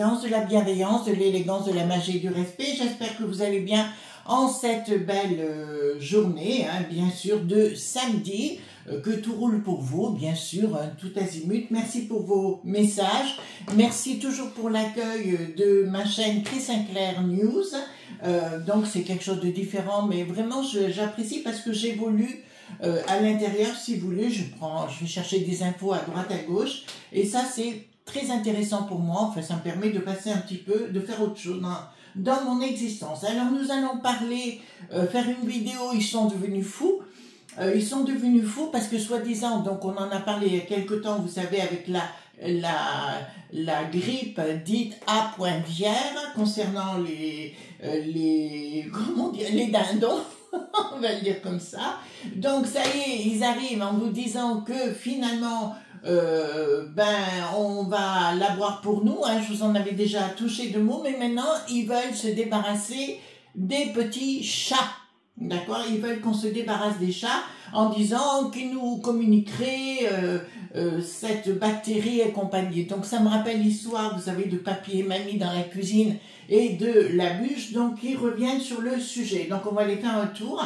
clairvoyance, de la bienveillance, de l'élégance, de la magie et du respect. J'espère que vous allez bien en cette belle journée, hein, bien sûr, de samedi, que tout roule pour vous, bien sûr, hein, tout azimut. Merci pour vos messages. Merci toujours pour l'accueil de ma chaîne Chris Sinclair News. Donc, c'est quelque chose de différent, mais vraiment, j'apprécie parce que j'évolue à l'intérieur. Si vous voulez, je vais chercher des infos à droite, à gauche, et ça, c'est très intéressant pour moi. Enfin, ça me permet de passer un petit peu, de faire autre chose dans mon existence. Alors, nous allons parler, faire une vidéo, ils sont devenus fous. Ils sont devenus fous parce que, soi-disant, donc on en a parlé il y a quelque temps, vous savez, avec la grippe dite A.vière, concernant comment dire, les dindons, on va le dire comme ça. Donc, ça y est, ils arrivent en nous disant que, finalement, on va l'avoir pour nous, hein, je vous en avais déjà touché deux mots, mais maintenant ils veulent se débarrasser des petits chats, d'accord, ils veulent qu'on se débarrasse des chats en disant qu'ils nous communiqueraient cette bactérie et compagnie. Donc ça me rappelle l'histoire, vous savez, de Papy et Mamie dans la cuisine et de la bûche, donc ils reviennent sur le sujet. Donc on va aller faire un tour.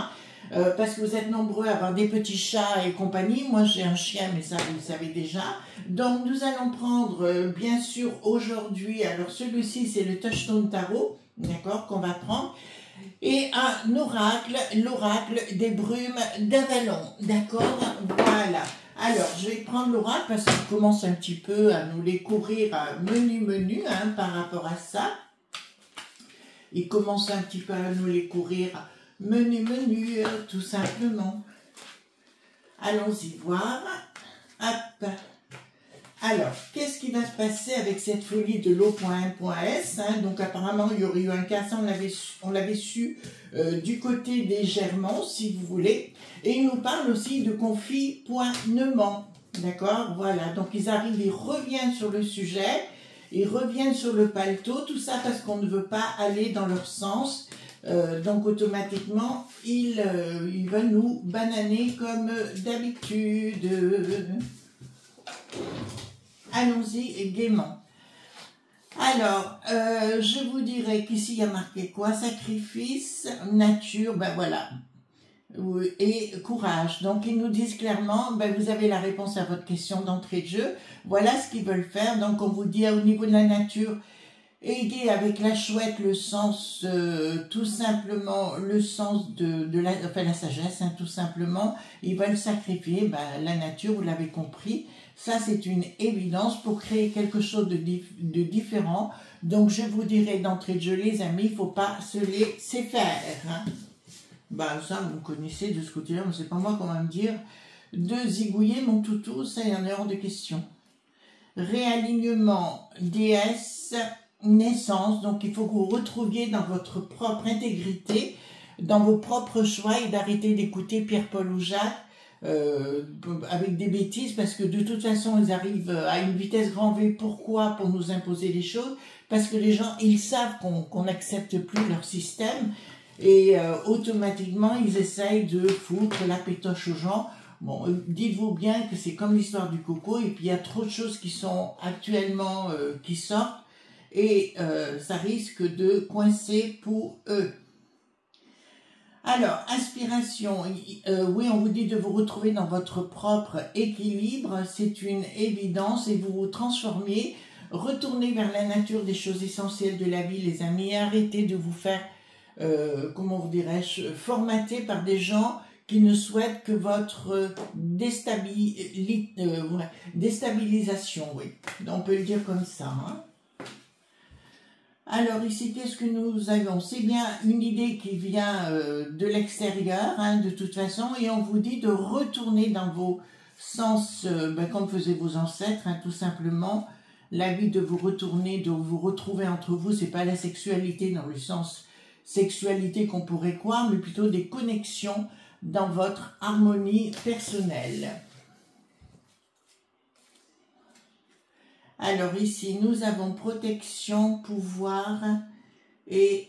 Parce que vous êtes nombreux à avoir des petits chats et compagnie. Moi, j'ai un chien, mais ça, vous le savez déjà. Donc, nous allons prendre, bien sûr, aujourd'hui, alors celui-ci, c'est le Touchstone Tarot, d'accord, qu'on va prendre, et un oracle, l'oracle des brumes d'Avalon, d'accord, voilà. Alors, je vais prendre l'oracle parce qu'il commence un petit peu à nous les couvrir menu, hein, par rapport à ça. Il commence un petit peu à nous les couvrir menu, tout simplement. Allons-y voir. Hop. Alors, qu'est-ce qui va se passer avec cette folie de l'eau.1.s, hein? Donc, apparemment, il y aurait eu un cas, ça, on l'avait su du côté des Germans, si vous voulez. Et il nous parle aussi de confinement. D'accord? Voilà. Donc, ils arrivent, ils reviennent sur le sujet, ils reviennent sur le paletot, tout ça parce qu'on ne veut pas aller dans leur sens. Donc automatiquement, ils veulent nous bananer comme d'habitude. Allons-y gaiement. Alors, je vous dirais qu'ici il y a marqué quoi? Sacrifice, nature, ben voilà, et courage. Donc ils nous disent clairement, ben vous avez la réponse à votre question d'entrée de jeu. Voilà ce qu'ils veulent faire. Donc on vous dit au niveau de la nature, aider avec la chouette le sens, tout simplement, le sens de la sagesse, hein, tout simplement. Ils veulent sacrifier la nature, vous l'avez compris. Ça, c'est une évidence pour créer quelque chose de différent. Donc, je vous dirais d'entrée de jeu, les amis, il ne faut pas se laisser faire. Hein. Ça, vous connaissez de ce côté-là, mais c'est pas moi qu'on va me dire de zigouiller mon toutou, ça, il y en a hors de question. Réalignement, déesse, naissance, donc il faut que vous retrouviez dans votre propre intégrité, dans vos propres choix, et d'arrêter d'écouter Pierre-Paul ou Jacques avec des bêtises, parce que de toute façon ils arrivent à une vitesse grand V. Pourquoi? Pour nous imposer les choses, parce que les gens, ils savent qu'on n'accepte plus leur système, et automatiquement ils essayent de foutre la pétoche aux gens. Bon, dites-vous bien que c'est comme l'histoire du coco, et puis il y a trop de choses qui sont actuellement qui sortent, et ça risque de coincer pour eux. Alors, inspiration, oui, on vous dit de vous retrouver dans votre propre équilibre, c'est une évidence, et vous vous transformiez, retournez vers la nature des choses essentielles de la vie, les amis, et arrêtez de vous faire, comment vous dirais-je, formater par des gens qui ne souhaitent que votre déstabilisation, oui, on peut le dire comme ça, hein. Alors ici, qu'est-ce que nous avons? C'est bien une idée qui vient de l'extérieur, hein, de toute façon, et on vous dit de retourner dans vos sens, comme faisaient vos ancêtres, hein, tout simplement. La vie de vous retourner, de vous retrouver entre vous, c'est pas la sexualité dans le sens sexualité qu'on pourrait croire, mais plutôt des connexions dans votre harmonie personnelle. Alors ici, nous avons protection, pouvoir et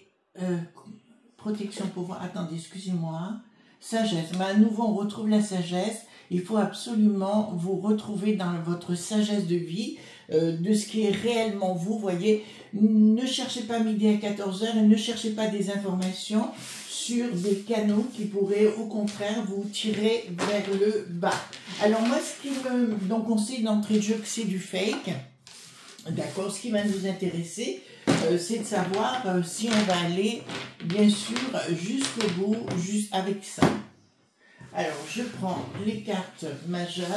protection, pouvoir, attendez, excusez-moi, sagesse. À nouveau, on retrouve la sagesse. Il faut absolument vous retrouver dans votre sagesse de vie, de ce qui est réellement vous, voyez. Ne cherchez pas midi à 14 h et ne cherchez pas des informations sur des canaux qui pourraient au contraire vous tirer vers le bas. Alors moi, donc on sait d'entrée de jeu que c'est du fake, d'accord. Ce qui va nous intéresser, c'est de savoir si on va aller, bien sûr, jusqu'au bout, juste avec ça. Alors, je prends les cartes majeures.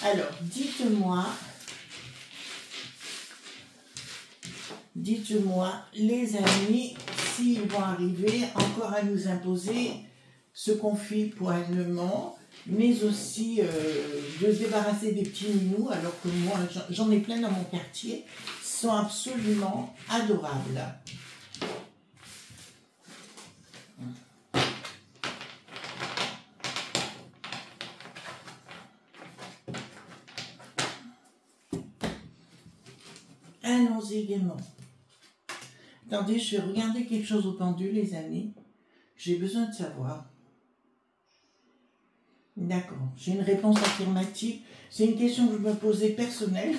Alors, dites-moi, les amis, s'ils vont arriver encore à nous imposer ce confipoinement, mais aussi de se débarrasser des petits minous, alors que moi, j'en ai plein dans mon quartier, sont absolument adorables. Allons-y gaiement. Attendez, je vais regarder quelque chose au pendu, les amis. J'ai besoin de savoir. D'accord, j'ai une réponse affirmative. C'est une question que je me posais personnelle.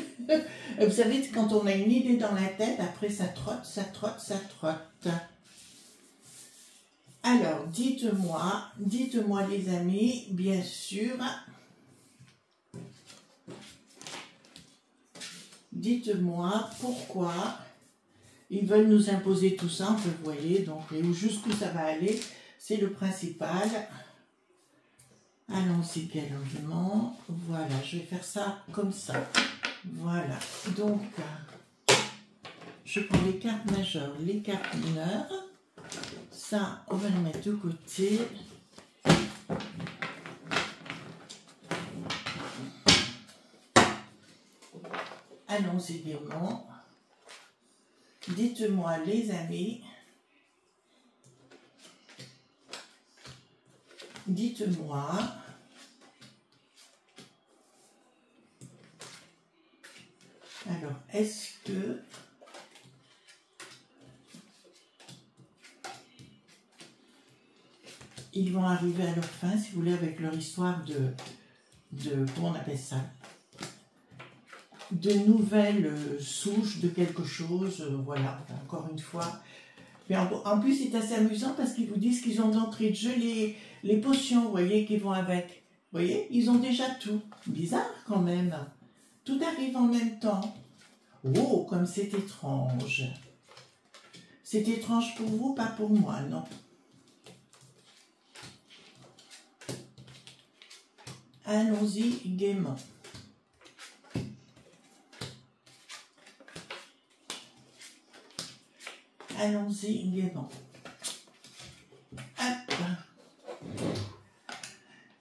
Vous savez, quand on a une idée dans la tête, après ça trotte, ça trotte, ça trotte. Alors, dites-moi les amis, bien sûr. Dites-moi pourquoi ils veulent nous imposer tout ça, vous voyez, donc jusqu'où ça va aller, c'est le principal. Allons-y galamment. Voilà, je vais faire ça comme ça. Voilà, donc je prends les cartes majeures, les cartes mineures. Ça, on va le mettre de côté. Allons-y gaiement. Dites-moi les amis. Dites-moi. Alors, est-ce que ils vont arriver à leur fin, si vous voulez, avec leur histoire de comment on appelle ça, de nouvelles souches de quelque chose, voilà, encore une fois. Mais en plus, c'est assez amusant parce qu'ils vous disent qu'ils ont d'entrée de jeu les potions, vous voyez, qui vont avec. Vous voyez, ils ont déjà tout. Bizarre quand même. Tout arrive en même temps. Oh, comme c'est étrange. C'est étrange pour vous, pas pour moi, non. Allons-y gaiement. Allons-y gaiement. Hop.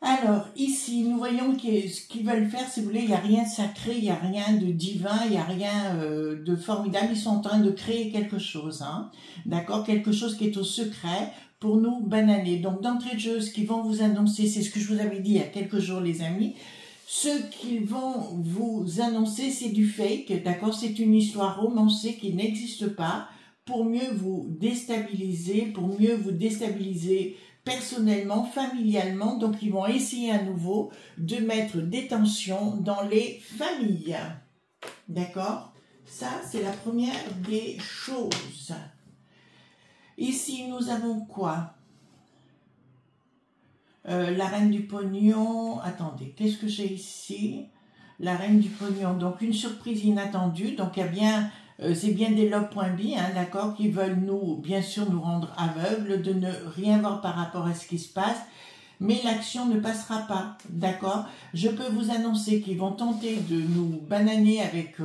Alors, ici, nous voyons que ce qu'ils veulent faire, si vous voulez, il n'y a rien de sacré, il n'y a rien de divin, il n'y a rien de formidable. Ils sont en train de créer quelque chose, hein, d'accord, quelque chose qui est au secret pour nous bananer. Donc, d'entrée de jeu, ce qu'ils vont vous annoncer, c'est ce que je vous avais dit il y a quelques jours, les amis. Ce qu'ils vont vous annoncer, c'est du fake, d'accord, c'est une histoire romancée qui n'existe pas, pour mieux vous déstabiliser, personnellement, familialement. Donc, ils vont essayer à nouveau de mettre des tensions dans les familles. D'accord? Ça, c'est la première des choses. Ici, nous avons quoi? La reine du pognon. Attendez, qu'est-ce que j'ai ici? La reine du pognon. Donc, une surprise inattendue. Donc, il y a bien... c'est bien des lobes.bi, hein, d'accord, qui veulent bien sûr nous rendre aveugles, de ne rien voir par rapport à ce qui se passe, mais l'action ne passera pas, d'accord. Je peux vous annoncer qu'ils vont tenter de nous bananer avec,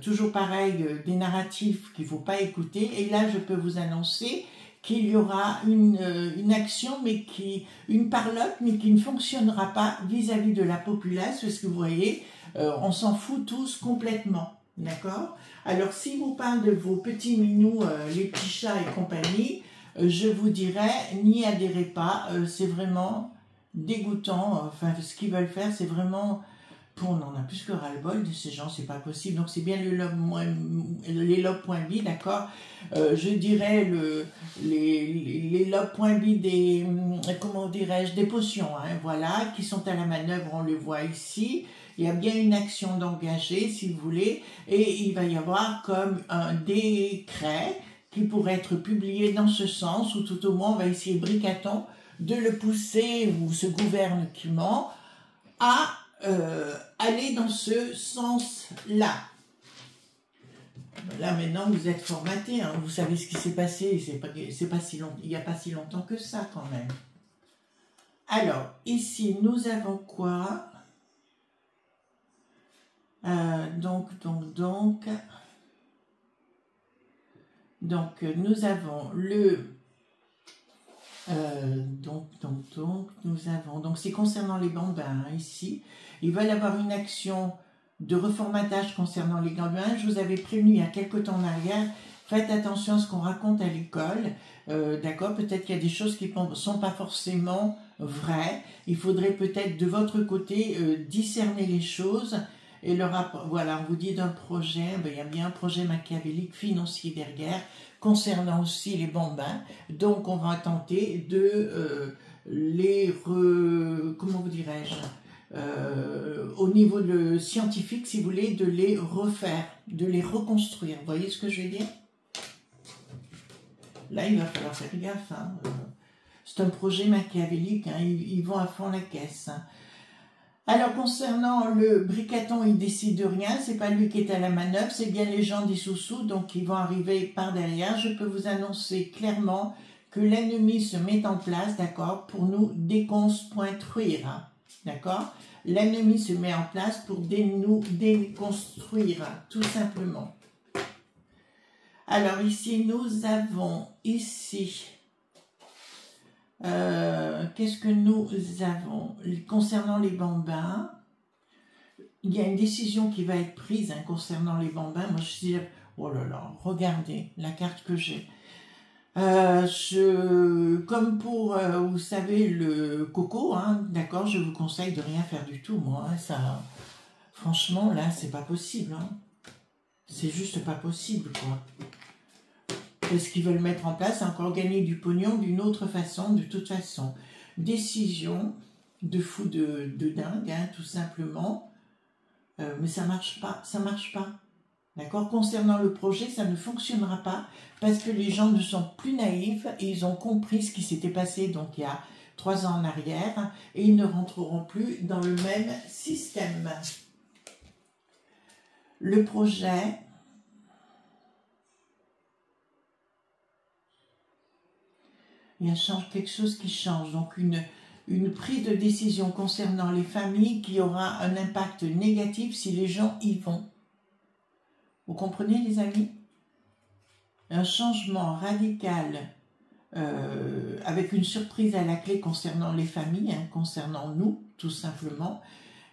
toujours pareil, des narratifs qu'il ne faut pas écouter, et là je peux vous annoncer qu'il y aura une action, une parlotte, mais qui ne fonctionnera pas vis-à-vis de la populace, parce que vous voyez, on s'en fout tous complètement. D'accord? Alors, si vous parlez de vos petits minous, les petits chats et compagnie, je vous dirais, n'y adhérez pas, c'est vraiment dégoûtant. Enfin, ce qu'ils veulent faire, c'est vraiment On en a plus que ras-le-bol de ces gens, c'est pas possible. Donc c'est bien les lobes.bi, d'accord. Je dirais les lobes.bi des, comment dirais-je, des potions, hein, voilà, qui sont à la manœuvre, on le voit ici. Il y a bien une action d'engager, si vous voulez, et il va y avoir comme un décret qui pourrait être publié dans ce sens, ou tout au moins on va essayer Bricaton de le pousser, ou ce gouvernement, à aller dans ce sens-là. Là maintenant vous êtes formaté, hein, vous savez ce qui s'est passé, c'est pas si long, il n'y a pas si longtemps que ça quand même. Alors ici nous avons quoi? Donc nous avons le nous avons, donc c'est concernant les bambins, hein, ici, ils veulent avoir une action de reformatage concernant les bambins. Je vous avais prévenu il y a quelque temps en arrière, faites attention à ce qu'on raconte à l'école, d'accord, peut-être qu'il y a des choses qui ne sont pas forcément vraies, il faudrait peut-être de votre côté discerner les choses, et voilà, on vous dit d'un projet, il y a bien un projet machiavélique financier derrière, concernant aussi les bambins, donc on va tenter de comment vous dirais-je, au niveau scientifique, si vous voulez, de les refaire, de les reconstruire. Vous voyez ce que je veux dire? Là, il va falloir faire gaffe. Hein. C'est un projet machiavélique, hein, ils vont à fond la caisse. Hein. Alors, concernant le Bricaton, il décide de rien, c'est pas lui qui est à la manœuvre, c'est bien les gens des sous-sous, donc ils vont arriver par derrière. Je peux vous annoncer clairement que l'ennemi se met en place, d'accord, pour nous déconstruire, hein, d'accord. L'ennemi se met en place pour nous déconstruire, hein, tout simplement. Alors ici, nous avons ici... qu'est-ce que nous avons concernant les bambins? Il y a une décision qui va être prise, hein, concernant les bambins. Moi, je dis, oh là là, regardez la carte que j'ai. Comme pour, vous savez, le coco, hein, d'accord, je vous conseille de rien faire du tout, moi. Hein, ça, franchement, là, c'est pas possible. Hein. C'est juste pas possible, quoi. Ce qu'ils veulent mettre en place, c'est encore gagner du pognon d'une autre façon, de toute façon. Décision de fou de dingue, hein, tout simplement. Mais ça marche pas, ça marche pas. D'accord? Concernant le projet, ça ne fonctionnera pas parce que les gens ne sont plus naïfs et ils ont compris ce qui s'était passé donc il y a 3 ans en arrière et ils ne rentreront plus dans le même système. Le projet... il y a quelque chose qui change, donc une prise de décision concernant les familles qui aura un impact négatif si les gens y vont. Vous comprenez les amis? Un changement radical avec une surprise à la clé concernant les familles, hein, concernant nous, tout simplement,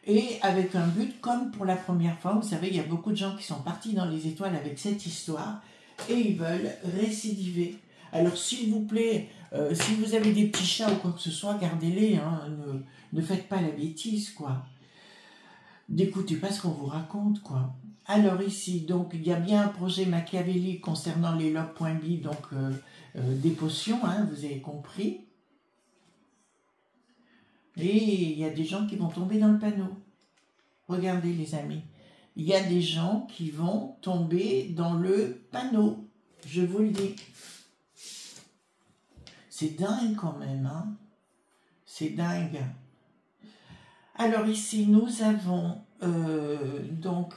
et avec un but comme pour la première fois. Vous savez, il y a beaucoup de gens qui sont partis dans les étoiles avec cette histoire et ils veulent récidiver. Alors, s'il vous plaît, si vous avez des petits chats ou quoi que ce soit, gardez-les, hein, ne faites pas la bêtise, quoi. N'écoutez pas ce qu'on vous raconte, quoi. Alors ici, donc, il y a bien un projet machiavélique concernant les lobes.bi, donc des potions, hein, vous avez compris. Et il y a des gens qui vont tomber dans le panneau. Regardez, les amis. Il y a des gens qui vont tomber dans le panneau. Je vous le dis. C'est dingue quand même, hein. C'est dingue. Alors ici, nous avons donc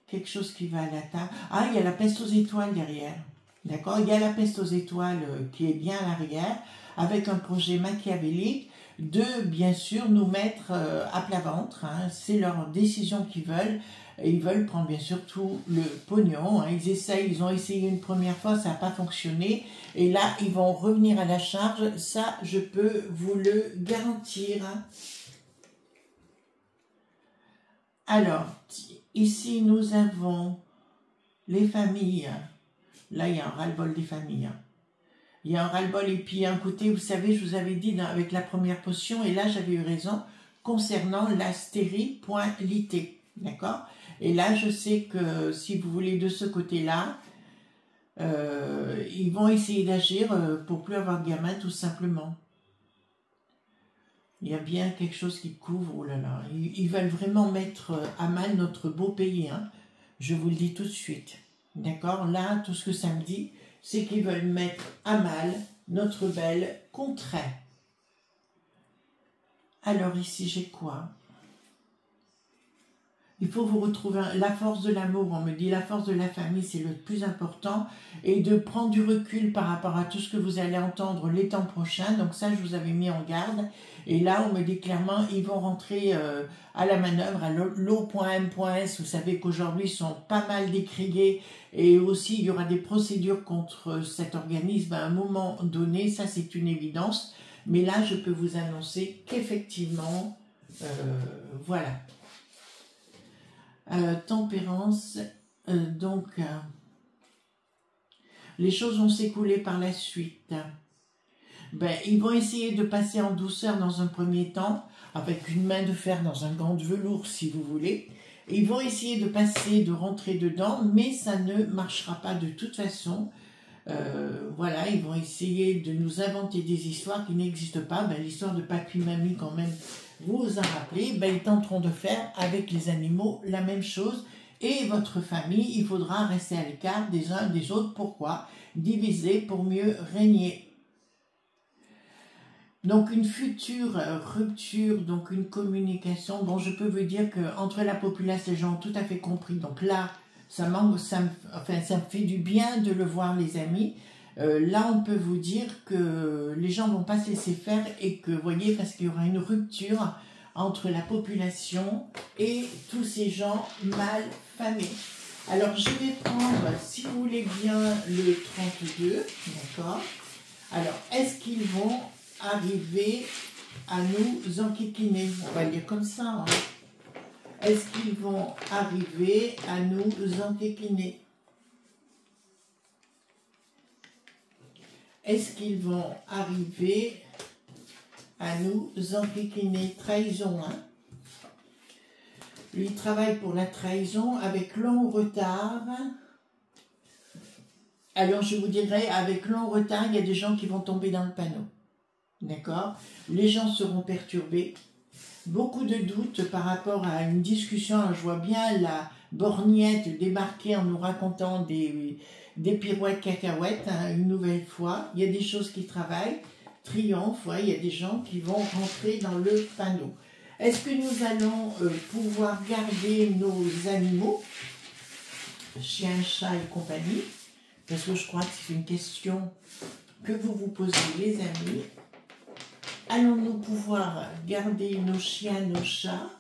quelque chose qui va à la table. Ah, il y a la peste aux étoiles derrière. D'accord? Il y a la peste aux étoiles qui est bien à l'arrière, avec un projet machiavélique de, bien sûr, nous mettre à plat ventre. Hein. C'est leur décision qu'ils veulent. Et ils veulent prendre bien sûr tout le pognon. Hein. Ils ont essayé une première fois, ça n'a pas fonctionné. Et là, ils vont revenir à la charge. Ça, je peux vous le garantir. Hein. Alors, ici, nous avons les familles. Là, il y a un ras-le-bol des familles. Il y a un ras-le-bol. Et puis, un côté, vous savez, je vous avais dit avec la première potion, et là, j'avais eu raison, concernant la stérilité. D'accord? Et là, je sais que si vous voulez de ce côté-là, ils vont essayer d'agir pour plus avoir de gamin, tout simplement. Il y a bien quelque chose qui couvre, oh là là, ils veulent vraiment mettre à mal notre beau pays, hein. Je vous le dis tout de suite. D'accord? Là, tout ce que ça me dit, c'est qu'ils veulent mettre à mal notre belle contrée. Alors ici, j'ai quoi? Il faut vous retrouver la force de l'amour. On me dit la force de la famille, c'est le plus important. Et de prendre du recul par rapport à tout ce que vous allez entendre les temps prochains. Donc ça, je vous avais mis en garde. Et là, on me dit clairement, ils vont rentrer à la manœuvre, à l'O.M.S. Vous savez qu'aujourd'hui, ils sont pas mal décriés. Et aussi, il y aura des procédures contre cet organisme à un moment donné. Ça, c'est une évidence. Mais là, je peux vous annoncer qu'effectivement, voilà. Tempérance, les choses vont s'écouler par la suite. Ben, ils vont essayer de passer en douceur dans un premier temps, avec une main de fer dans un gant de velours si vous voulez. Ils vont essayer de passer, de rentrer dedans, mais ça ne marchera pas de toute façon. Voilà, ils vont essayer de nous inventer des histoires qui n'existent pas. Ben, l'histoire de papy-mamie quand même, vous vous en rappelez, ben, ils tenteront de faire avec les animaux la même chose. Et votre famille, il faudra rester à l'écart des uns des autres. Pourquoi? Diviser pour mieux régner. Donc une future rupture, donc une communication. Bon, je peux vous dire qu'entre la population, les gens ont tout à fait compris. Donc là, ça me fait du bien de le voir, les amis. Là, on peut vous dire que les gens vont pas se laisser faire et que, vous voyez, parce qu'il y aura une rupture entre la population et tous ces gens mal famés. Alors, je vais prendre, si vous voulez bien, le 32, d'accord? Alors, est-ce qu'ils vont arriver à nous enquiquiner? On va le dire comme ça, hein. Est-ce qu'ils vont arriver à nous enquiquiner? Est-ce qu'ils vont arriver à nous enquiquiner? Trahison, hein? Lui, il travaille pour la trahison avec long retard. Alors, je vous dirais, avec long retard, il y a des gens qui vont tomber dans le panneau. D'accord? Les gens seront perturbés. Beaucoup de doutes par rapport à une discussion. Alors, je vois bien la borgnette débarquer en nous racontant des pirouettes cacahuètes, hein, une nouvelle fois. Il y a des choses qui travaillent. Triomphe, ouais, il y a des gens qui vont rentrer dans le panneau. Est-ce que nous allons pouvoir garder nos animaux, chiens, chats et compagnie? Parce que je crois que c'est une question que vous vous posez, les amis. Allons-nous pouvoir garder nos chiens, nos chats?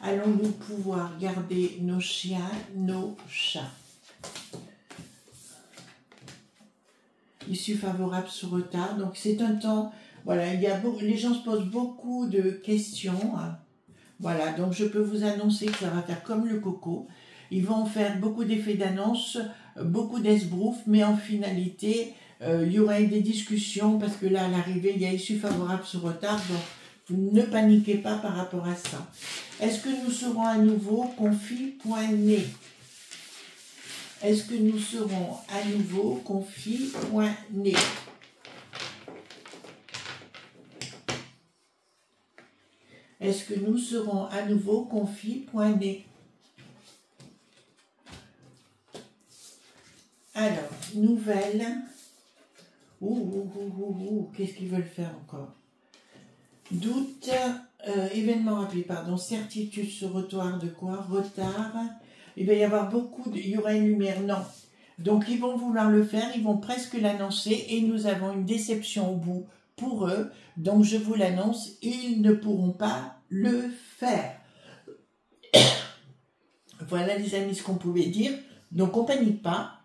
Allons-nous pouvoir garder nos chiens, nos chats? Issue favorable sur retard. Donc c'est un temps, voilà, les gens se posent beaucoup de questions, hein. Voilà, donc je peux vous annoncer que ça va faire comme le coco. Ils vont faire beaucoup d'effets d'annonce, beaucoup d'esbrouf, mais en finalité, il y aura des discussions parce que là, à l'arrivée, il y a issue favorable sur retard. Donc, ne paniquez pas par rapport à ça. Est-ce que nous serons à nouveau confis point né? Est-ce que nous serons à nouveau confis point né? Est-ce que nous serons à nouveau confis point né? Alors, nouvelle. Qu'est-ce qu'ils veulent faire encore? Doute, événement rapide, pardon, certitude sur retard de quoi? Retard. Il va y avoir il y aura une lumière, non. Donc ils vont vouloir le faire, ils vont presque l'annoncer et nous avons une déception au bout pour eux. Donc je vous l'annonce, ils ne pourront pas le faire. Voilà les amis ce qu'on pouvait dire. Donc on panique pas,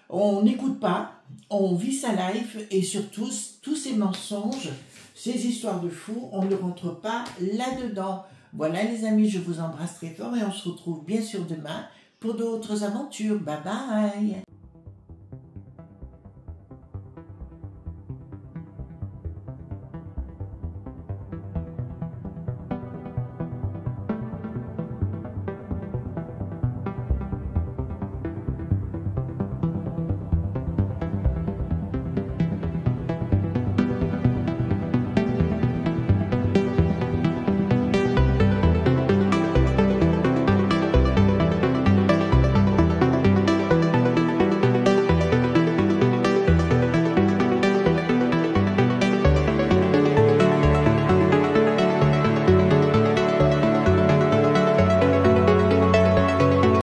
on n'écoute pas, on vit sa life et surtout tous ces mensonges, ces histoires de fous, on ne rentre pas là-dedans. Voilà les amis, je vous embrasse très fort et on se retrouve bien sûr demain pour d'autres aventures. Bye bye!